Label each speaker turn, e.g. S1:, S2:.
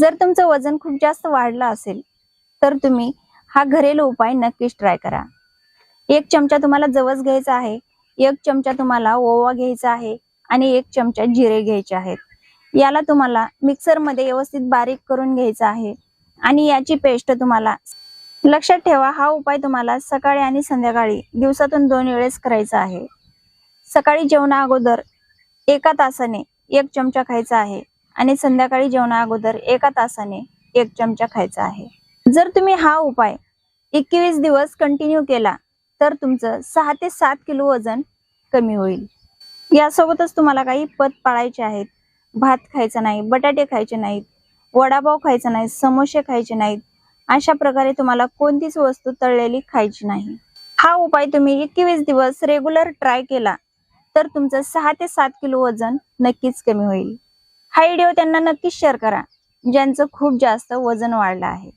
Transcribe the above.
S1: जर तुमचं वजन खूप जास्त वाढलं असेल तर तुम्ही हा घरेलू उपाय नक्कीच ट्राय करा। 1 चमचा तुम्हाला जवस घ्यायचा आहे, 1 चमचा तुम्हाला ओवा घ्यायचा आहे आणि 1 चमचा जिरे घ्यायचे आहेत। याला तुम्हाला मिक्सर मध्ये व्यवस्थित बारीक करून घ्यायचा आहे आणि याची पेस्ट तुम्हाला लक्षात ठेवा, हा उपाय तुम्हाला सकाळी आणि संध्याकाळी दिवसातून 2 वेळेस करायचा आहे। सकाळी जेवणा अगोदर 1 तासाने 1 चमचा खायचा आहे आणि संध्याकाळी जेवणा अगोदर 1 तासाने 1 चमचा खायचा आहे। जर तुम्ही हा उपाय 21 दिवस कंटिन्यू केला तर तुमचं 6 ते 7 किलो वजन कमी होईल। यासोबतच तुम्हाला काही पथ पाळायचे आहेत। भात खायचा नाही, बटाटे खायचे नाहीत, वडापाव खायचा नाही, समोसे खायचे नाहीत, अशा प्रकारे तुम्हाला कोणतीच वस्तू तळलेली खायची नाही। हा उपाय तुम्ही 21 दिवस रेग्युलर ट्राय केला तर तुमचं 6 ते 7 किलो वजन नक्कीच कमी होईल। हा व्हिडिओ त्यांना नक्कीच शेअर करा ज्यांचं खूप जास्त वजन वाढलं आहे।